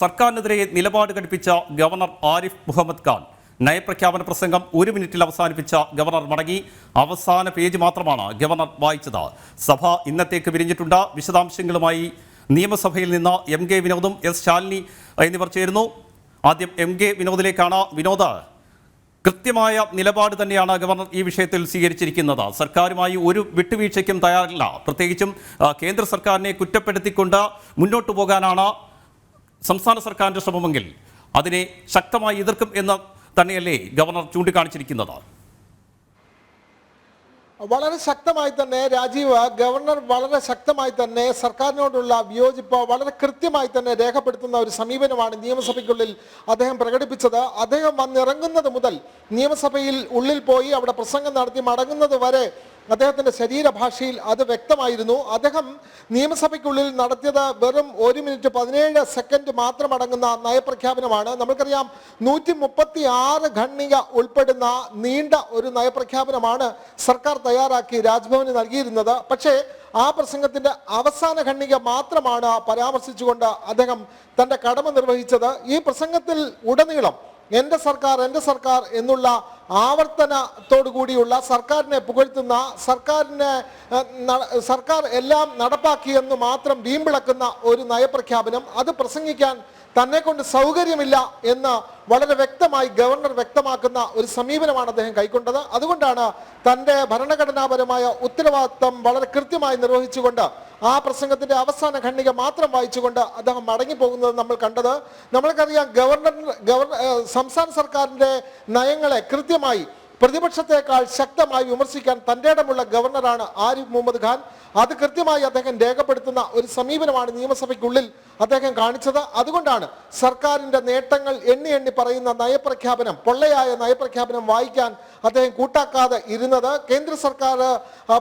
സർക്കാരിനെതിരെ നിലപാട് ഘടിപ്പിച്ച ഗവർണർ ആരിഫ് മുഹമ്മദ് ഖാൻ നയപ്രഖ്യാപന പ്രസംഗം 1 മിനിറ്റിൽ അവസാനിപ്പിച്ച ഗവർണർ മടങ്ങി. അവസാന പേജ് മാത്രമാണ് ഗവർണർ വായിച്ചത്. സഭ ഇന്നത്തേക്ക് പിരിഞ്ഞിട്ടുണ്ട്. വിശദാംശങ്ങളുമായി നിയമസഭയിൽ നിന്ന് MK വിനോദും S ശാലിനി എന്നിവർ ചേരുന്നു. ആദ്യം MK വിനോദിലേക്കാണ്. വിനോദ്, കൃത്യമായ നിലപാട് തന്നെയാണ് ഗവർണർ ഈ വിഷയത്തിൽ സ്വീകരിച്ചിരിക്കുന്നത്. സർക്കാരുമായി ഒരു വിട്ടുവീഴ്ചയ്ക്കും തയ്യാറില്ല. പ്രത്യേകിച്ചും കേന്ദ്ര സർക്കാരിനെ കുറ്റപ്പെടുത്തിക്കൊണ്ട് മുന്നോട്ട് പോകാനാണ് സംസ്ഥാന സർക്കാരിൻ്റെ ശ്രമമെങ്കിൽ അതിനെ ശക്തമായി എതിർക്കും എന്ന് തന്നെയല്ലേ ഗവർണർ ചൂണ്ടിക്കാണിച്ചിരിക്കുന്നത്? വളരെ ശക്തമായി തന്നെ രാജീവ്, ഗവർണർ വളരെ ശക്തമായി തന്നെ സർക്കാരിനോടുള്ള വിയോജിപ്പ് വളരെ കൃത്യമായി തന്നെ രേഖപ്പെടുത്തുന്ന ഒരു സമീപനമാണ് നിയമസഭയ്ക്കുള്ളിൽ അദ്ദേഹം പ്രകടിപ്പിച്ചത്. അദ്ദേഹം വന്നിറങ്ങുന്നത് മുതൽ നിയമസഭയിൽ ഉള്ളിൽ പോയി അവിടെ പ്രസംഗം നടത്തി മടങ്ങുന്നത് വരെ അദ്ദേഹത്തിൻ്റെ ശരീരഭാഷയിൽ അത് വ്യക്തമായിരുന്നു. അദ്ദേഹം നിയമസഭയ്ക്കുള്ളിൽ നടത്തിയത് വെറും 1 മിനിറ്റ് 17 സെക്കൻഡ് മാത്രം അടങ്ങുന്ന നയപ്രഖ്യാപനമാണ്. നമുക്കറിയാം 136 ഖണ്ഡിക ഉൾപ്പെടുന്ന നീണ്ട ഒരു നയപ്രഖ്യാപനമാണ് സർക്കാർ തയ്യാറാക്കി രാജ്ഭവന് നൽകിയിരുന്നത്. പക്ഷേ ആ പ്രസംഗത്തിൻ്റെ അവസാന ഖണ്ഡിക മാത്രമാണ് പരാമർശിച്ചുകൊണ്ട് അദ്ദേഹം തൻ്റെ കടമ നിർവഹിച്ചത്. ഈ പ്രസംഗത്തിൽ ഉടനീളം എൻ്റെ സർക്കാർ എന്നുള്ള ആവർത്തനത്തോടു കൂടിയുള്ള സർക്കാരിനെ പുകഴ്ത്തുന്ന സർക്കാർ എല്ലാം നടപ്പാക്കിയെന്ന് മാത്രം വീമ്പിളക്കുന്ന ഒരു നയപ്രഖ്യാപനം, അത് പ്രസംഗിക്കാൻ തന്നെ കൊണ്ട് സൗകര്യമില്ല എന്ന് വളരെ വ്യക്തമായി ഗവർണർ വ്യക്തമാക്കുന്ന ഒരു സമീപനമാണ് അദ്ദേഹം കൈക്കൊണ്ടത്. അതുകൊണ്ടാണ് തൻ്റെ ഭരണഘടനാപരമായ ഉത്തരവാദിത്തം വളരെ കൃത്യമായി നിർവഹിച്ചുകൊണ്ട് ആ പ്രസംഗത്തിന്റെ അവസാന ഖണ്ഡിക മാത്രം വായിച്ചുകൊണ്ട് അദ്ദേഹം മടങ്ങിപ്പോകുന്നത് നമ്മൾ കണ്ടത്. നമ്മൾക്കറിയാം, സംസ്ഥാന സർക്കാരിൻ്റെ നയങ്ങളെ കൃത്യമായി പ്രതിപക്ഷത്തെക്കാൾ ശക്തമായി വിമർശിക്കാൻ തൻ്റെ ഇടമുള്ള ഗവർണറാണ് ആരിഫ് മുഹമ്മദ് ഖാൻ. അത് കൃത്യമായി അദ്ദേഹം രേഖപ്പെടുത്തുന്ന ഒരു സമീപനമാണ് നിയമസഭയ്ക്കുള്ളിൽ അദ്ദേഹം കാണിച്ചത്. അതുകൊണ്ടാണ് സർക്കാരിൻ്റെ നേട്ടങ്ങൾ എണ്ണി എണ്ണി പറയുന്ന നയപ്രഖ്യാപനം, പൊള്ളയായ നയപ്രഖ്യാപനം വായിക്കാൻ അദ്ദേഹം കൂട്ടാക്കാതെ ഇരുന്നത്. കേന്ദ്ര സർക്കാർ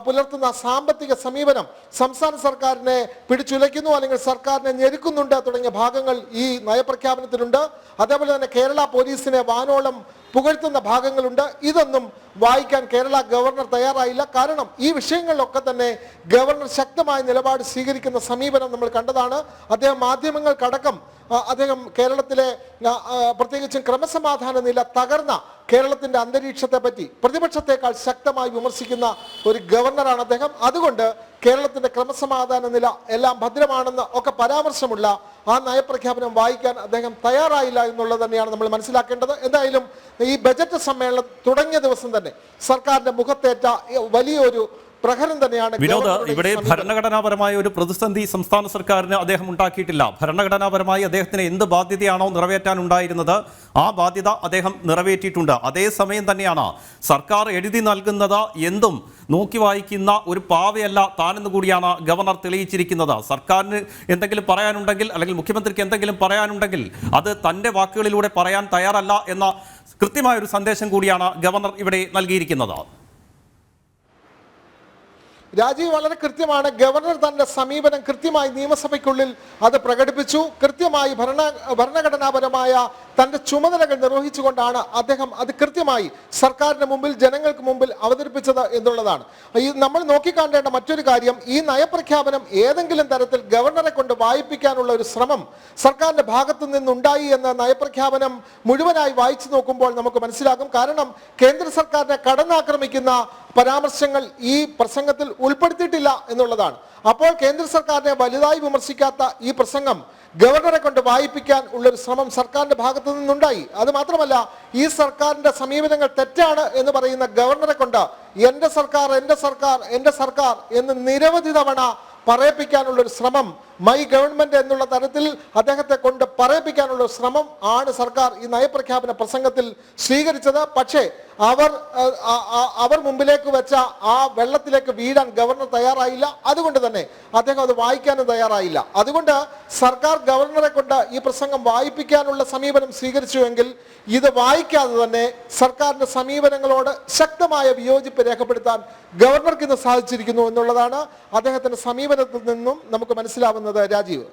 പുലർത്തുന്ന സാമ്പത്തിക സമീപനം സംസ്ഥാന സർക്കാരിനെ പിടിച്ചുലയ്ക്കുന്നു, അല്ലെങ്കിൽ സർക്കാരിനെ ഞെരുക്കുന്നുണ്ട് തുടങ്ങിയ ഭാഗങ്ങൾ ഈ നയപ്രഖ്യാപനത്തിലുണ്ട്. അതേപോലെ തന്നെ കേരള പോലീസിനെ വാനോളം പുകഴ്ത്തുന്ന ഭാഗങ്ങളുണ്ട്. ഇതൊന്നും വായിക്കാൻ കേരള ഗവർണർ തയ്യാറായില്ല. കാരണം ഈ വിഷയങ്ങളിലൊക്കെ തന്നെ ഗവർണർ ശക്തമായ നിലപാട് സ്വീകരിക്കുന്ന സമീപനം നമ്മൾ കണ്ടതാണ്. അദ്ദേഹം മാധ്യമങ്ങൾക്കടക്കം അദ്ദേഹം കേരളത്തിലെ പ്രത്യേകിച്ചും ക്രമസമാധാന നില തകർന്ന കേരളത്തിൻ്റെ അന്തരീക്ഷത്തെ പറ്റി പ്രതിപക്ഷത്തെക്കാൾ ശക്തമായി വിമർശിക്കുന്ന ഒരു ഗവർണറാണ് അദ്ദേഹം. അതുകൊണ്ട് കേരളത്തിൻ്റെ ക്രമസമാധാന നില എല്ലാം ഭദ്രമാണെന്ന് ഒക്കെ പരാമർശമുള്ള ആ നയപ്രഖ്യാപനം വായിക്കാൻ അദ്ദേഹം തയ്യാറായില്ല എന്നുള്ളത് തന്നെയാണ് നമ്മൾ മനസ്സിലാക്കേണ്ടത്. എന്തായാലും ഈ ബജറ്റ് സമ്മേളനം തുടങ്ങിയ ദിവസം തന്നെ സർക്കാരിന്റെ മുഖത്തേറ്റ വലിയൊരു പ്രഹരം തന്നെയാണ്. വിനോദ്, ഇവിടെ ഭരണഘടനാപരമായ ഒരു പ്രതിസന്ധി സംസ്ഥാന സർക്കാരിന് അദ്ദേഹം ഉണ്ടാക്കിയിട്ടില്ല. ഭരണഘടനാപരമായി അദ്ദേഹത്തിന് എന്ത് ബാധ്യതയാണോ നിറവേറ്റാനുണ്ടായിരുന്നത് ആ ബാധ്യത അദ്ദേഹം നിറവേറ്റിയിട്ടുണ്ട്. അതേസമയം തന്നെയാണ് സർക്കാർ എഴുതി നൽകുന്നത് എന്തും നോക്കി വായിക്കുന്ന ഒരു പാവയല്ല താനെന്ന് കൂടിയാണ് ഗവർണർ തെളിയിച്ചിരിക്കുന്നത്. സർക്കാരിന് എന്തെങ്കിലും പറയാനുണ്ടെങ്കിൽ, അല്ലെങ്കിൽ മുഖ്യമന്ത്രിക്ക് എന്തെങ്കിലും പറയാനുണ്ടെങ്കിൽ അത് തൻ്റെ വാക്കുകളിലൂടെ പറയാൻ തയ്യാറല്ല എന്ന കൃത്യമായൊരു സന്ദേശം കൂടിയാണ് ഗവർണർ ഇവിടെ നൽകിയിരിക്കുന്നത്. രാജീവ്, വളരെ കൃത്യമാണ്. ഗവർണർ തന്റെ സമീപനം കൃത്യമായി നിയമസഭയ്ക്കുള്ളിൽ അത് പ്രകടിപ്പിച്ചു. കൃത്യമായി ഭരണഘടനാപരമായ തന്റെ ചുമതലകൾ നിർവഹിച്ചുകൊണ്ടാണ് അദ്ദേഹം അത് കൃത്യമായി സർക്കാരിന് മുമ്പിൽ, ജനങ്ങൾക്ക് മുമ്പിൽ അവതരിപ്പിച്ചത് എന്നുള്ളതാണ്. നമ്മൾ നോക്കിക്കാണേണ്ട മറ്റൊരു കാര്യം, ഈ നയപ്രഖ്യാപനം ഏതെങ്കിലും തരത്തിൽ ഗവർണറെ കൊണ്ട് വായിപ്പിക്കാനുള്ള ഒരു ശ്രമം സർക്കാരിന്റെ ഭാഗത്തു നിന്നുണ്ടായി എന്ന നയപ്രഖ്യാപനം മുഴുവനായി വായിച്ചു നോക്കുമ്പോൾ നമുക്ക് മനസ്സിലാകും. കാരണം കേന്ദ്ര സർക്കാരിനെ കടന്നാക്രമിക്കുന്ന പരാമർശങ്ങൾ ഈ പ്രസംഗത്തിൽ ഉൾപ്പെടുത്തിയിട്ടില്ല എന്നുള്ളതാണ്. അപ്പോൾ കേന്ദ്ര സർക്കാരിനെ വലുതായി വിമർശിക്കാത്ത ഈ പ്രസംഗം ഗവർണറെ കൊണ്ട് വായിപ്പിക്കാൻ ഉള്ളൊരു ശ്രമം സർക്കാരിന്റെ ഭാഗത്തു നിന്നുണ്ടായി. അത് മാത്രമല്ല, ഈ സർക്കാരിന്റെ സമീപനങ്ങൾ തെറ്റാണ് എന്ന് പറയുന്ന ഗവർണറെ കൊണ്ട് എൻ്റെ സർക്കാർ എന്ന് നിരവധി തവണ പറയിപ്പിക്കാനുള്ളൊരു ശ്രമം, മൈ ഗവൺമെന്റ് എന്നുള്ള തരത്തിൽ അദ്ദേഹത്തെ കൊണ്ട് പറയിപ്പിക്കാനുള്ള ശ്രമം ആണ് സർക്കാർ ഈ നയപ്രഖ്യാപന പ്രസംഗത്തിൽ സ്വീകരിച്ചത്. പക്ഷേ അവർ മുമ്പിലേക്ക് വെച്ച ആ വെള്ളത്തിലേക്ക് വീഴാൻ ഗവർണർ തയ്യാറായില്ല. അതുകൊണ്ട് തന്നെ അദ്ദേഹം അത് വായിക്കാനും തയ്യാറായില്ല. അതുകൊണ്ട് സർക്കാർ ഗവർണറെ കൊണ്ട് ഈ പ്രസംഗം വായിപ്പിക്കാനുള്ള സമീപനം സ്വീകരിച്ചുവെങ്കിൽ ഇത് വായിക്കാതെ തന്നെ സർക്കാരിന്റെ സമീപനങ്ങളോട് ശക്തമായ വിയോജിപ്പ് രേഖപ്പെടുത്താൻ ഗവർണർക്ക് ഇന്ന് സാധിച്ചിരിക്കുന്നു എന്നുള്ളതാണ് അദ്ദേഹത്തിന്റെ സമീപനത്തിൽ നിന്നും നമുക്ക് മനസ്സിലാവുന്നത്. രാജീവ്.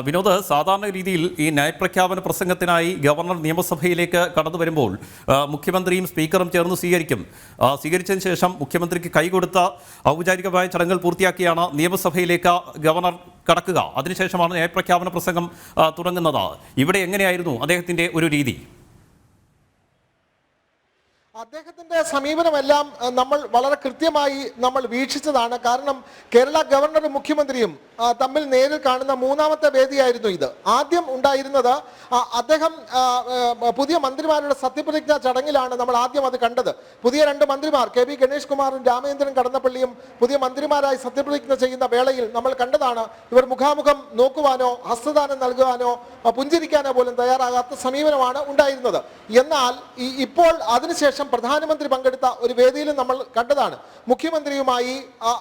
വിനോദ്, സാധാരണ രീതിയിൽ ഈ നയപ്രഖ്യാപന പ്രസംഗത്തിനായി ഗവർണർ നിയമസഭയിലേക്ക് കടന്നു വരുമ്പോൾ മുഖ്യമന്ത്രിയും സ്പീക്കറും ചേർന്ന് സ്വീകരിക്കും. സ്വീകരിച്ചതിന് ശേഷം മുഖ്യമന്ത്രിക്ക് കൈകൊടുത്ത ഔപചാരികമായ ചടങ്ങുകൾ പൂർത്തിയാക്കിയാണ് നിയമസഭയിലേക്ക് ഗവർണർ കടക്കുക. അതിനുശേഷമാണ് നയപ്രഖ്യാപന പ്രസംഗം തുടങ്ങുന്നത്. ഇവിടെ എങ്ങനെയായിരുന്നു അദ്ദേഹത്തിൻ്റെ ഒരു രീതി? അദ്ദേഹത്തിന്റെ സമീപനമെല്ലാം നമ്മൾ വളരെ കൃത്യമായി നമ്മൾ വീക്ഷിച്ചതാണ്. കാരണം കേരള ഗവർണറും മുഖ്യമന്ത്രിയും തമ്മിൽ നേരിൽ കാണുന്ന മൂന്നാമത്തെ വേദിയായിരുന്നു ഇത്. ആദ്യം ഉണ്ടായിരുന്നത് അദ്ദേഹം പുതിയ മന്ത്രിമാരുടെ സത്യപ്രതിജ്ഞാ ചടങ്ങിലാണ് നമ്മൾ ആദ്യം അത് കണ്ടത്. പുതിയ 2 മന്ത്രിമാർ കെ.വി. ഗണേഷ് കുമാറും രാമചന്ദ്രൻ കടന്നപ്പള്ളിയും പുതിയ മന്ത്രിമാരായി സത്യപ്രതിജ്ഞ ചെയ്യുന്ന വേളയിൽ നമ്മൾ കണ്ടതാണ് ഇവർ മുഖാമുഖം നോക്കുവാനോ ഹസ്തദാനം നൽകുവാനോ പുഞ്ചിരിക്കാനോ പോലും തയ്യാറാകാത്ത സമീപനമാണ് ഉണ്ടായിരുന്നത്. എന്നാൽ ഇപ്പോൾ അതിനുശേഷം പ്രധാനമന്ത്രി പങ്കെടുത്ത ഒരു വേദിയിലും നമ്മൾ കണ്ടതാണ്. മുഖ്യമന്ത്രിയുമായി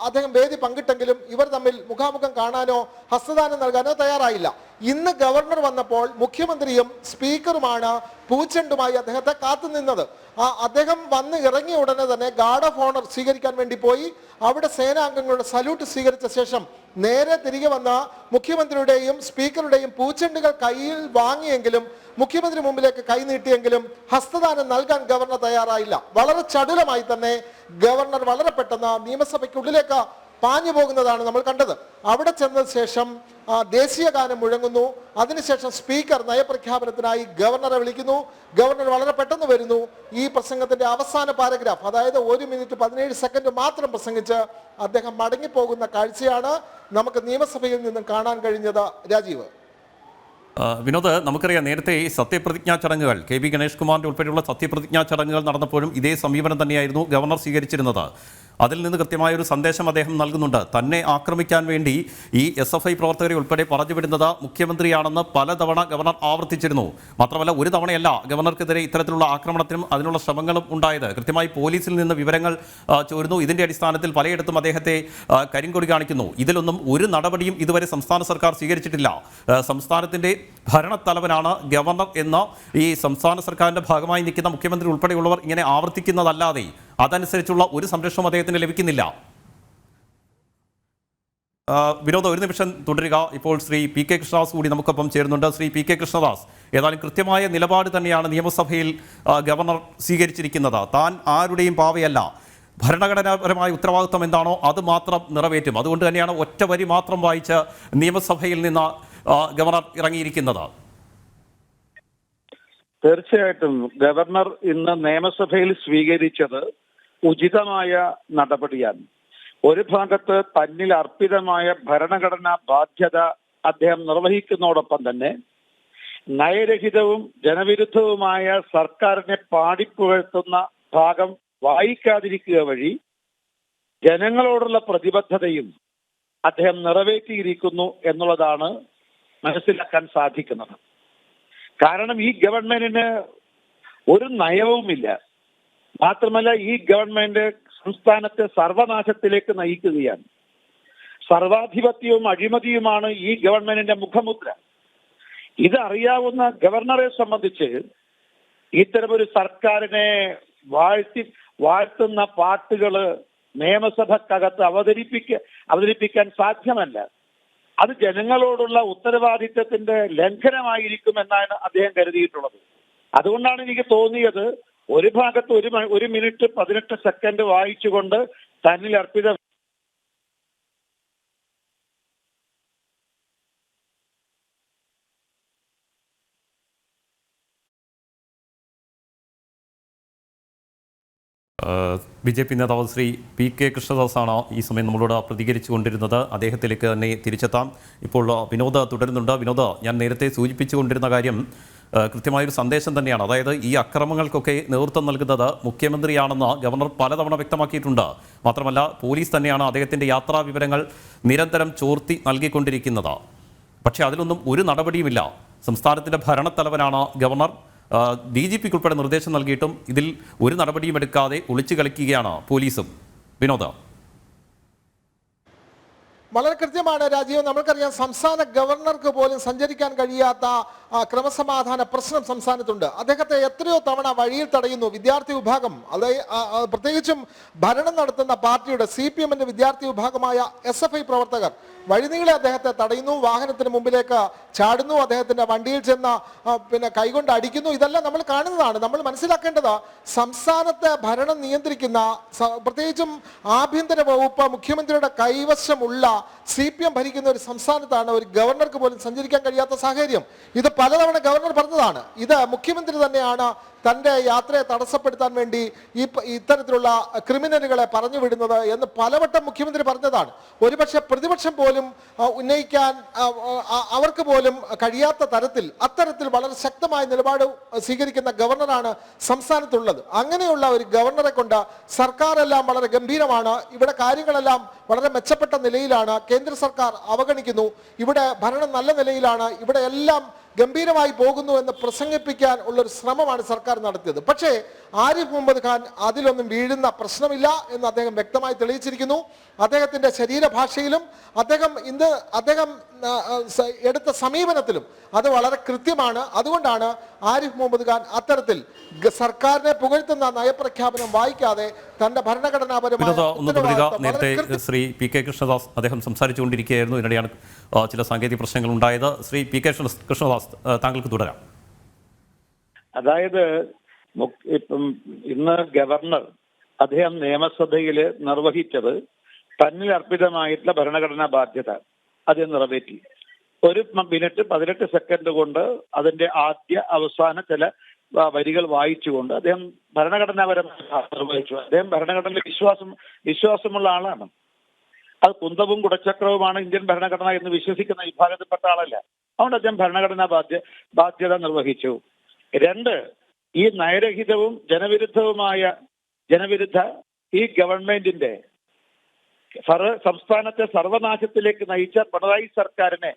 അദ്ദേഹം വേദി പങ്കിട്ടെങ്കിലും ഇവർ തമ്മിൽ മുഖാമുഖം കാണാനോ ഹസ്തദാനം നൽകാനോ തയ്യാറായില്ല. ഇന്ന് ഗവർണർ വന്നപ്പോൾ മുഖ്യമന്ത്രിയും സ്പീക്കറുമാണ് പൂച്ചെണ്ടുമായി അദ്ദേഹത്തെ കാത്തുനിന്നത്. അദ്ദേഹം വന്ന് ഇറങ്ങിയ ഉടനെ തന്നെ ഗാർഡ് ഓഫ് ഓണർ സ്വീകരിക്കാൻ വേണ്ടി പോയി. അവിടെ സേനാംഗങ്ങളുടെ സല്യൂട്ട് സ്വീകരിച്ച ശേഷം നേരെ തിരികെ വന്ന മുഖ്യമന്ത്രിയുടെയും സ്പീക്കറുടെയും പൂച്ചെണ്ടുകൾ കയ്യിൽ വാങ്ങിയെങ്കിലും മുഖ്യമന്ത്രി മുമ്പിലേക്ക് കൈനീട്ടിയെങ്കിലും ഹസ്തദാനം നൽകാൻ ഗവർണർ തയ്യാറായില്ല. വളരെ ചടുലമായി തന്നെ ഗവർണർ വളരെ പെട്ടെന്ന് നിയമസഭയ്ക്കുള്ളിലേക്ക് പാഞ്ഞു പോകുന്നതാണ് നമ്മൾ കണ്ടത്. അവിടെ ചെന്ന ശേഷം ദേശീയ ഗാനം മുഴങ്ങുന്നു. അതിനുശേഷം സ്പീക്കർ നയപ്രഖ്യാപനത്തിനായി ഗവർണറെ വിളിക്കുന്നു. ഗവർണർ വളരെ പെട്ടെന്ന് വരുന്നു. ഈ പ്രസംഗത്തിന്റെ അവസാന പാരഗ്രാഫ്, അതായത് 1 മിനിറ്റ് 17 സെക്കൻഡ് മാത്രം പ്രസംഗിച്ച് അദ്ദേഹം മടങ്ങിപ്പോകുന്ന കാഴ്ചയാണ് നമുക്ക് നിയമസഭയിൽ നിന്നും കാണാൻ കഴിഞ്ഞത്. രാജീവ്. വിനോദ്, നമുക്കറിയാം നേരത്തെ ഈ സത്യപ്രതിജ്ഞാ ചടങ്ങുകൾ കെ.വി. ഗണേഷ് കുമാറിൻ്റെ ഉൾപ്പെടെയുള്ള സത്യപ്രതിജ്ഞാ ചടങ്ങുകൾ നടന്നപ്പോഴും ഇതേ സമീപനം തന്നെയായിരുന്നു ഗവർണർ സ്വീകരിച്ചിരുന്നത്. അതിൽ നിന്ന് കൃത്യമായൊരു സന്ദേശം അദ്ദേഹം നൽകുന്നുണ്ട്. തന്നെ ആക്രമിക്കാൻ വേണ്ടി ഈ SFI പ്രവർത്തകരെ ഉൾപ്പെടെ പറഞ്ഞുവിടുന്നത് മുഖ്യമന്ത്രിയാണെന്ന് പലതവണ ഗവർണർ ആവർത്തിച്ചിരുന്നു. മാത്രമല്ല, ഒരു തവണയല്ല ഗവർണർക്കെതിരെ ഇത്തരത്തിലുള്ള ആക്രമണത്തിനും അതിനുള്ള ശ്രമങ്ങളും ഉണ്ടായത്. കൃത്യമായി പോലീസിൽ നിന്ന് വിവരങ്ങൾ ചോരുന്നു. ഇതിൻ്റെ അടിസ്ഥാനത്തിൽ പലയിടത്തും അദ്ദേഹത്തെ കരിങ്കൊടി കാണിക്കുന്നു. ഇതിലൊന്നും ഒരു നടപടിയും ഇതുവരെ സംസ്ഥാന സർക്കാർ സ്വീകരിച്ചിട്ടില്ല. സംസ്ഥാനത്തിൻ്റെ ഭരണത്തലവനാണ് ഗവർണർ എന്ന് ഈ സംസ്ഥാന സർക്കാരിൻ്റെ ഭാഗമായി നിൽക്കുന്ന മുഖ്യമന്ത്രി ഉൾപ്പെടെയുള്ളവർ ഇങ്ങനെ ആവർത്തിക്കുന്നതല്ലാതെ അതനുസരിച്ചുള്ള ഒരു സംരക്ഷണം അദ്ദേഹത്തിന് ലഭിക്കുന്നില്ല. വിനോദ, ഒരു നിമിഷം തുടരുക. ഇപ്പോൾ ശ്രീ P.K. കൃഷ്ണദാസ് കൂടി നമുക്കൊപ്പം ചേരുന്നുണ്ട്. ശ്രീ P.K. കൃഷ്ണദാസ്, ഏതായാലും കൃത്യമായ നിലപാട് തന്നെയാണ് നിയമസഭയിൽ ഗവർണർ സ്വീകരിച്ചിരിക്കുന്നത്. താൻ ആരുടെയും പാവയല്ല, ഭരണഘടനാപരമായ ഉത്തരവാദിത്വം എന്താണോ അത് മാത്രം നിറവേറ്റും. അതുകൊണ്ട് തന്നെയാണ് ഒറ്റ വരി മാത്രം വായിച്ച് നിയമസഭയിൽ നിന്ന് ഗവർണർ ഇറങ്ങിയിരിക്കുന്നത്. തീർച്ചയായിട്ടും ഗവർണർ ഇന്ന് നിയമസഭയിൽ സ്വീകരിച്ചത് ഉചിതമായ നടപടിയാണ്. ഒരു ഭാഗത്ത് തന്നിൽ അർപ്പിതമായ ഭരണഘടനാ ബാധ്യത അദ്ദേഹം നിർവഹിക്കുന്നതോടൊപ്പം തന്നെ നയരഹിതവും ജനവിരുദ്ധവുമായ സർക്കാരിനെ പാടിപ്പുകഴ്ത്തുന്ന ഭാഗം വായിക്കാതിരിക്കുക വഴി ജനങ്ങളോടുള്ള പ്രതിബദ്ധതയും അദ്ദേഹം നിറവേറ്റിയിരിക്കുന്നു എന്നുള്ളതാണ് മനസ്സിലാക്കാൻ സാധിക്കുന്നത്. കാരണം ഈ ഗവൺമെന്റിന് ഒരു നയവുമില്ല. മാത്രമല്ല, ഈ ഗവൺമെന്റ് സംസ്ഥാനത്തെ സർവനാശത്തിലേക്ക് നയിക്കുകയാണ്. സർവാധിപത്യവും അഴിമതിയുമാണ് ഈ ഗവൺമെന്റിന്റെ മുഖമുദ്ര. ഇതറിയാവുന്ന ഗവർണറെ സംബന്ധിച്ച് ഇത്തരമൊരു സർക്കാരിനെ വാഴ്ത്തുന്ന പാട്ടുകള് നിയമസഭക്കകത്ത് അവതരിപ്പിക്കാൻ സാധ്യമല്ല. അത് ജനങ്ങളോടുള്ള ഉത്തരവാദിത്തത്തിന്റെ ലംഘനമായിരിക്കുമെന്നാണ് അദ്ദേഹം കരുതിയിട്ടുള്ളത്. അതുകൊണ്ടാണ് എനിക്ക് തോന്നിയത് ഒരു ഭാഗത്ത് 1 മിനിറ്റ് 18 സെക്കൻഡ് വായിച്ചുകൊണ്ട് തന്നിൽ അർപ്പിത BJP നേതാവ് ശ്രീ P.K. കൃഷ്ണദാസാണ് ഈ സമയം നമ്മളോട് പ്രതികരിച്ചു കൊണ്ടിരുന്നത്. അദ്ദേഹത്തിലേക്ക് തന്നെ തിരിച്ചെത്താം. ഇപ്പോൾ വിനോദ് തുടരുന്നുണ്ട്. വിനോദ്, ഞാൻ നേരത്തെ സൂചിപ്പിച്ചുകൊണ്ടിരുന്ന കാര്യം കൃത്യമായൊരു സന്ദേശം തന്നെയാണ്. അതായത് ഈ അക്രമങ്ങൾക്കൊക്കെ നേതൃത്വം നൽകുന്നത് മുഖ്യമന്ത്രിയാണെന്ന് ഗവർണർ പലതവണ വ്യക്തമാക്കിയിട്ടുണ്ട്. മാത്രമല്ല, പോലീസ് തന്നെയാണ് അദ്ദേഹത്തിൻ്റെ യാത്രാ വിവരങ്ങൾ നിരന്തരം ചോർത്തി നൽകിക്കൊണ്ടിരിക്കുന്നത്. പക്ഷേ അതിലൊന്നും ഒരു നടപടിയുമില്ല. സംസ്ഥാനത്തിൻ്റെ ഭരണത്തലവനാണ് ഗവർണർ. DGPക്ക് ഉൾപ്പെടെ നിർദ്ദേശം നൽകിയിട്ടും ഇതിൽ ഒരു നടപടിയും എടുക്കാതെ ഒളിച്ചു കളിക്കുകയാണ് പോലീസും. വിനോദ, വളരെ കൃത്യമാണ് രാജീവ്. നമ്മൾക്കറിയാം, സംസ്ഥാന ഗവർണർക്ക് പോലും സഞ്ചരിക്കാൻ കഴിയാത്ത ക്രമസമാധാന പ്രശ്നം സംസ്ഥാനത്തുണ്ട്. അദ്ദേഹത്തെ എത്രയോ തവണ വഴിയിൽ തടയുന്നു വിദ്യാർത്ഥി വിഭാഗം. പ്രത്യേകിച്ചും ഭരണം നടത്തുന്ന പാർട്ടിയുടെ CPM-ന്റെ വിദ്യാർത്ഥി വിഭാഗമായ SFI പ്രവർത്തകർ വഴിനീളെ അദ്ദേഹത്തെ തടയുന്നു, വാഹനത്തിന് മുമ്പിലേക്ക് ചാടുന്നു, അദ്ദേഹത്തിന്റെ വണ്ടിയിൽ ചെന്ന് കൈകൊണ്ട് അടിക്കുന്നു. ഇതെല്ലാം നമ്മൾ കാണുന്നതാണ്. നമ്മൾ മനസ്സിലാക്കേണ്ടത് സംസ്ഥാനത്തെ ഭരണം നിയന്ത്രിക്കുന്ന പ്രത്യേകിച്ചും ആഭ്യന്തര വകുപ്പ് മുഖ്യമന്ത്രിയുടെ കൈവശമുള്ള CPM ഭരിക്കുന്ന ഒരു സംസ്ഥാനത്താണ് ഒരു ഗവർണർക്ക് പോലും സഞ്ചരിക്കാൻ കഴിയാത്ത സാഹചര്യം. ഇത് പലതവണ ഗവർണർ പറഞ്ഞതാണ്. ഇത് മുഖ്യമന്ത്രി തന്നെയാണ് തൻ്റെ യാത്രയെ തടസ്സപ്പെടുത്താൻ വേണ്ടി ഇത്തരത്തിലുള്ള ക്രിമിനലുകളെ പറഞ്ഞു വിടുന്നത് എന്ന് പലവട്ടം മുഖ്യമന്ത്രി പറഞ്ഞതാണ്. ഒരുപക്ഷെ പ്രതിപക്ഷം പോലും ഉന്നയിക്കാൻ അവർക്ക് പോലും കഴിയാത്ത തരത്തിൽ അത്തരത്തിൽ വളരെ ശക്തമായ നിലപാട് സ്വീകരിക്കുന്ന ഗവർണറാണ് സംസ്ഥാനത്തുള്ളത്. അങ്ങനെയുള്ള ഒരു ഗവർണറെ കൊണ്ട് സർക്കാരെല്ലാം വളരെ ഗംഭീരമാണ്, ഇവിടെ കാര്യങ്ങളെല്ലാം വളരെ മെച്ചപ്പെട്ട നിലയിലാണ്, കേന്ദ്ര സർക്കാർ അവഗണിക്കുന്നു, ഇവിടെ ഭരണം നല്ല നിലയിലാണ്, ഇവിടെ എല്ലാം ഗംഭീരമായി പോകുന്നു എന്ന് പ്രസംഗിപ്പിക്കാൻ ഉള്ളൊരു ശ്രമമാണ് സർക്കാർ നടത്തിയത്. പക്ഷേ ആരിഫ് മുഹമ്മദ് ഖാൻ അതിലൊന്നും വീഴുന്ന പ്രശ്നമില്ല എന്ന് അദ്ദേഹം വ്യക്തമായി തെളിയിച്ചിരിക്കുന്നു. അദ്ദേഹത്തിന്റെ ശരീരഭാഷയിലും അദ്ദേഹം എടുത്ത സമീപനത്തിലും അത് വളരെ കൃത്യമാണ്. അതുകൊണ്ടാണ് ആരിഫ് മുഹമ്മദ് ഖാൻ അത്തരത്തിൽ സർക്കാരിനെ പുകഴ്ത്തുന്ന നയപ്രഖ്യാപനം വായിക്കാതെ തന്റെ ഭരണഘടനാപരമായ നേരത്തെ ശ്രീ PK കൃഷ്ണദാസ് അദ്ദേഹം സംസാരിച്ചുകൊണ്ടിരിക്കുകയായിരുന്നു. ഇതിനിടെയാണ് ചില സാങ്കേതിക പ്രശ്നങ്ങൾ ഉണ്ടായത്. ശ്രീ PK കൃഷ്ണദാസ്, താങ്കൾക്ക് തുടരാം. അതായത് ഇപ്പം ഇന്ന് ഗവർണർ അദ്ദേഹം നിയമസഭയിൽ നിർവഹിച്ചത് തന്നിൽ അർപ്പിതമായിട്ടുള്ള ഭരണഘടനാ ബാധ്യത അത് നിറവേറ്റി. 1 മിനിറ്റ് 18 സെക്കൻഡ് കൊണ്ട് അതിന്റെ ആദ്യ അവസാന ചില വരികൾ വായിച്ചുകൊണ്ട് അദ്ദേഹം ഭരണഘടനാപരമായി നിർവഹിച്ചു. അദ്ദേഹം ഭരണഘടനയിൽ വിശ്വാസമുള്ള ആളാണ്. അത് കുന്തവും കുടച്ചക്രവുമാണ് ഇന്ത്യൻ ഭരണഘടന എന്ന് വിശ്വസിക്കുന്ന വിഭാഗത്തിൽപ്പെട്ട ആളല്ല. അതുകൊണ്ട് അദ്ദേഹം ഭരണഘടനാ ബാധ്യത നിർവഹിച്ചു. 2, ഈ നയരഹിതവും ജനവിരുദ്ധ ഈ ഗവൺമെന്റിന്റെ സംസ്ഥാനത്തെ സർവനാശത്തിലേക്ക് നയിച്ച പിണറായി സർക്കാരിനെ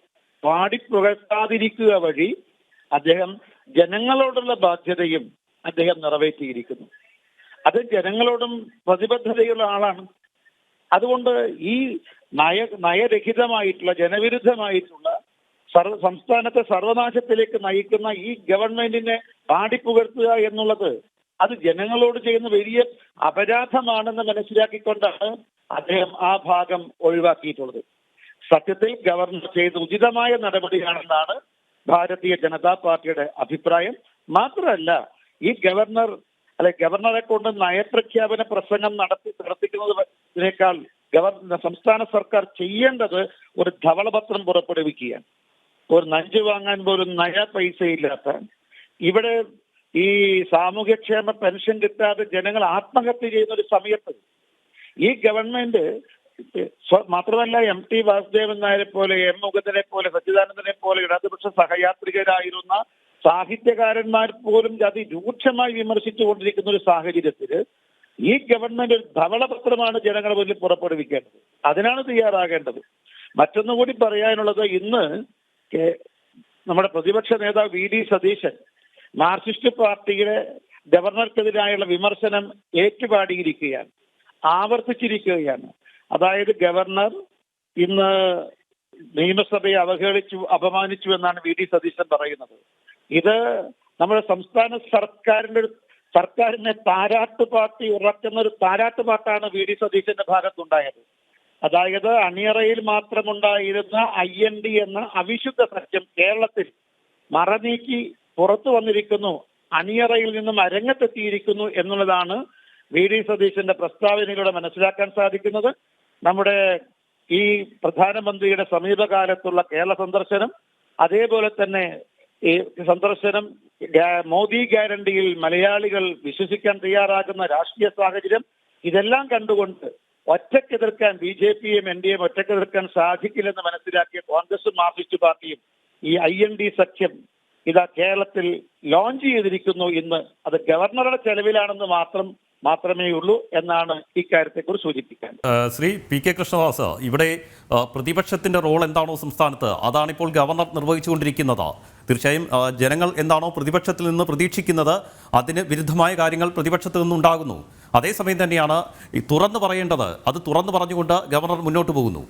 പാടിപ്പുകഴ്ത്താതിരിക്കുക വഴി അദ്ദേഹം ജനങ്ങളോടുള്ള ബാധ്യതയും അദ്ദേഹം നിറവേറ്റിയിരിക്കുന്നു. അത് ജനങ്ങളോടും പ്രതിബദ്ധതയുള്ള ആളാണ്. അതുകൊണ്ട് ഈ നയരഹിതമായിട്ടുള്ള ജനവിരുദ്ധമായിട്ടുള്ള സംസ്ഥാനത്തെ സർവനാശത്തിലേക്ക് നയിക്കുന്ന ഈ ഗവൺമെന്റിനെ പാടിപ്പുകഴ്ത്തുക എന്നുള്ളത് അത് ജനങ്ങളോട് ചെയ്യുന്ന വലിയ അപരാധമാണെന്ന് മനസ്സിലാക്കിക്കൊണ്ടാണ് അദ്ദേഹം ആ ഭാഗം ഒഴിവാക്കിയിട്ടുള്ളത്. സത്യത്തിൽ ഗവർണർ ചെയ്ത ഉചിതമായ നടപടിയാണെന്നാണ് ഭാരതീയ ജനതാ പാർട്ടിയുടെ അഭിപ്രായം. മാത്രമല്ല, ഈ ഗവർണറെ കൊണ്ട് നയപ്രഖ്യാപന പ്രസംഗം നടത്തിക്കുന്നതിനേക്കാൾ സംസ്ഥാന സർക്കാർ ചെയ്യേണ്ടത് ഒരു ധവളപത്രം പുറപ്പെടുവിക്കുകയാണ്. ഒരു നഞ്ച് വാങ്ങാൻ പോലും പൈസയില്ലാത്ത, ഇവിടെ ഈ സാമൂഹ്യക്ഷേമ പെൻഷൻ കിട്ടാതെ ജനങ്ങൾ ആത്മഹത്യ ചെയ്യുന്ന ഒരു സമയത്ത് ഈ ഗവൺമെന്റ് മാത്രമല്ല MT വാസുദേവൻ നായരെ പോലെ, M മുകുന്ദനെ പോലെ, സച്ചിദാനന്ദനെ പോലെ ഇടതുപക്ഷ സഹയാത്രികരായിരുന്ന സാഹിത്യകാരന്മാർ പോലും അതിരൂക്ഷമായി വിമർശിച്ചുകൊണ്ടിരിക്കുന്ന ഒരു സാഹചര്യത്തിൽ ഈ ഗവൺമെന്റ് ഒരു ധവളപത്രമാണ് ജനങ്ങളുടെ മുന്നിൽ പുറപ്പെടുവിക്കേണ്ടത്. അതിനാണ് തയ്യാറാകേണ്ടത്. മറ്റൊന്നുകൂടി പറയാനുള്ളത്, ഇന്ന് നമ്മുടെ പ്രതിപക്ഷ നേതാവ് VD സതീശൻ മാർക്സിസ്റ്റ് പാർട്ടിയുടെ ഗവർണർക്കെതിരായുള്ള വിമർശനം ഏറ്റുപാടിയിരിക്കുകയാണ്, ആവർത്തിച്ചിരിക്കുകയാണ്. അതായത് ഗവർണർ ഇന്ന് നിയമസഭയെ അപമാനിച്ചു എന്നാണ് VD സതീശൻ പറയുന്നത്. ഇത് നമ്മുടെ സംസ്ഥാന സർക്കാരിനെ താരാട്ടുപാട്ടി ഉറക്കുന്ന ഒരു താരാട്ടുപാട്ടാണ് VD സതീശന്റെ ഭാഗത്തുണ്ടായത്. അതായത് അണിയറയിൽ മാത്രമുണ്ടായിരുന്ന IND എന്ന അവിശുദ്ധ സത്യം കേരളത്തിൽ മറനീക്കി പുറത്തു വന്നിരിക്കുന്നു, അണിയറയിൽ നിന്നും അരങ്ങത്തെത്തിയിരിക്കുന്നു എന്നുള്ളതാണ് VD സതീശന്റെ പ്രസ്താവനയിലൂടെ മനസ്സിലാക്കാൻ സാധിക്കുന്നത്. നമ്മുടെ ഈ പ്രധാനമന്ത്രിയുടെ സമീപകാലത്തുള്ള കേരള സന്ദർശനം, അതേപോലെ തന്നെ ഈ സന്ദർശനം മോദി ഗ്യാരണ്ടിയിൽ മലയാളികൾ വിശ്വസിക്കാൻ തയ്യാറാകുന്ന രാഷ്ട്രീയ സാഹചര്യം, ഇതെല്ലാം കണ്ടുകൊണ്ട് ഒറ്റക്കെതിർക്കാൻ BJPയും NDAയും ഒറ്റക്കെതിർക്കാൻ സാധിക്കില്ലെന്ന് മനസ്സിലാക്കിയ കോൺഗ്രസും മാർക്സിസ്റ്റ് പാർട്ടിയും ഈ IND സഖ്യം ഇതാ കേരളത്തിൽ ലോഞ്ച് ചെയ്തിരിക്കുന്നു. ഇന്ന് അത് ഗവർണറുടെ ചെലവിലാണെന്ന് മാത്രമേ ഉള്ളൂ എന്നാണ് ഇക്കാര്യത്തെക്കുറിച്ച് സൂചിപ്പിക്കാൻ. ശ്രീ PK കൃഷ്ണദാസ്, ഇവിടെ പ്രതിപക്ഷത്തിന്റെ റോൾ എന്താണോ സംസ്ഥാനത്ത്, അതാണിപ്പോൾ ഗവർണർ നിർവഹിച്ചുകൊണ്ടിരിക്കുന്നത്. തീർച്ചയായും ജനങ്ങൾ എന്താണോ പ്രതിപക്ഷത്തിൽ നിന്ന് പ്രതീക്ഷിക്കുന്നത് അതിന് വിരുദ്ധമായ കാര്യങ്ങൾ പ്രതിപക്ഷത്ത് നിന്നുണ്ടാകുന്നു. അതേസമയം തന്നെയാണ് ഈ തുറന്നു പറയേണ്ടത്, അത് തുറന്നു പറഞ്ഞുകൊണ്ട് ഗവർണർ മുന്നോട്ട് പോകുന്നു.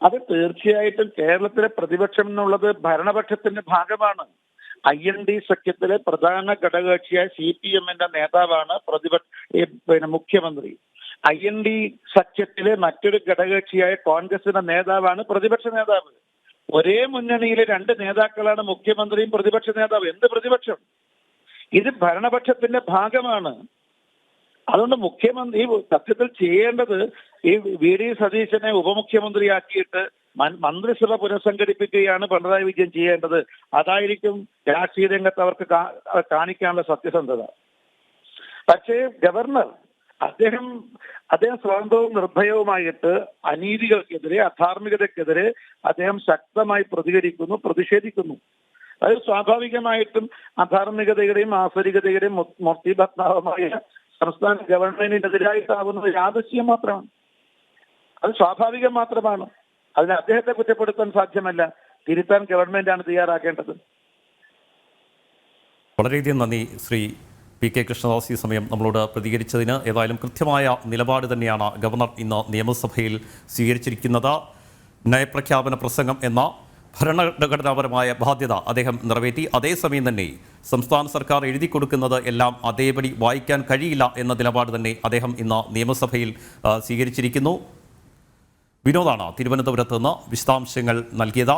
അത് തീർച്ചയായിട്ടും കേരളത്തിലെ പ്രതിപക്ഷം എന്നുള്ളത് ഭരണപക്ഷത്തിന്റെ ഭാഗമാണ്. IND സഖ്യത്തിലെ പ്രധാന ഘടകകക്ഷിയായ CPM-ന്റെ നേതാവാണ് മുഖ്യമന്ത്രി. IND സഖ്യത്തിലെ മറ്റൊരു ഘടകകക്ഷിയായ കോൺഗ്രസിന്റെ നേതാവാണ് പ്രതിപക്ഷ നേതാവ്. ഒരേ മുന്നണിയിലെ രണ്ട് നേതാക്കളാണ് മുഖ്യമന്ത്രിയും പ്രതിപക്ഷ നേതാവ്. എന്ത് പ്രതിപക്ഷം? ഇത് ഭരണപക്ഷത്തിന്റെ ഭാഗമാണ്. അതുകൊണ്ട് മുഖ്യമന്ത്രി സത്യത്തിൽ ചെയ്യേണ്ടത് ഈ VD സതീശനെ ഉപമുഖ്യമന്ത്രിയാക്കിയിട്ട് മന്ത്രിസഭ പുനഃസംഘടിപ്പിക്കുകയാണ് പിണറായി വിജയൻ ചെയ്യേണ്ടത്. അതായിരിക്കും രാഷ്ട്രീയ രംഗത്ത് അവർക്ക് കാണിക്കാനുള്ള സത്യസന്ധത. പക്ഷേ ഗവർണർ അദ്ദേഹം സ്വതന്ത്രവും നിർഭയവുമായിട്ട് അനീതികൾക്കെതിരെ, അധാർമികതയ്ക്കെതിരെ അദ്ദേഹം ശക്തമായി പ്രതിഷേധിക്കുന്നു. അത് സ്വാഭാവികമായിട്ടും അധാർമികതയുടെയും ആസരികതയുടെയും മൂർത്തിഭദ്രമായ സംസ്ഥാന ഗവൺമെന്റിനെതിരായിട്ടാവുന്നത് യാദൃശ്യം മാത്രമാണ്. അത് സ്വാഭാവികം മാത്രമാണ്. അതിന് അദ്ദേഹത്തെ കുറ്റപ്പെടുത്താൻ സാധ്യമല്ല. തിരുത്താൻ ഗവൺമെന്റാണ് തയ്യാറാക്കേണ്ടത്. വളരെയധികം നന്ദി ശ്രീ PK കൃഷ്ണദാസ് ഈ സമയം നമ്മളോട് പ്രതികരിച്ചതിന്. ഏതായാലും കൃത്യമായ നിലപാട് തന്നെയാണ് ഗവർണർ ഇന്ന് നിയമസഭയിൽ സ്വീകരിച്ചിരിക്കുന്നത്. നയപ്രഖ്യാപന പ്രസംഗം എന്ന ഭരണഘടനാപരമായ ബാധ്യത അദ്ദേഹം നിറവേറ്റി. അതേസമയം തന്നെ സംസ്ഥാന സർക്കാർ എഴുതി കൊടുക്കുന്നത് എല്ലാം അതേപടി വായിക്കാൻ കഴിയില്ല എന്ന നിലപാട് തന്നെ അദ്ദേഹം ഇന്ന് നിയമസഭയിൽ സ്വീകരിച്ചിരിക്കുന്നു. വിനോദാണ് തിരുവനന്തപുരത്ത് നിന്ന് വിശദാംശങ്ങൾ നൽകിയത്.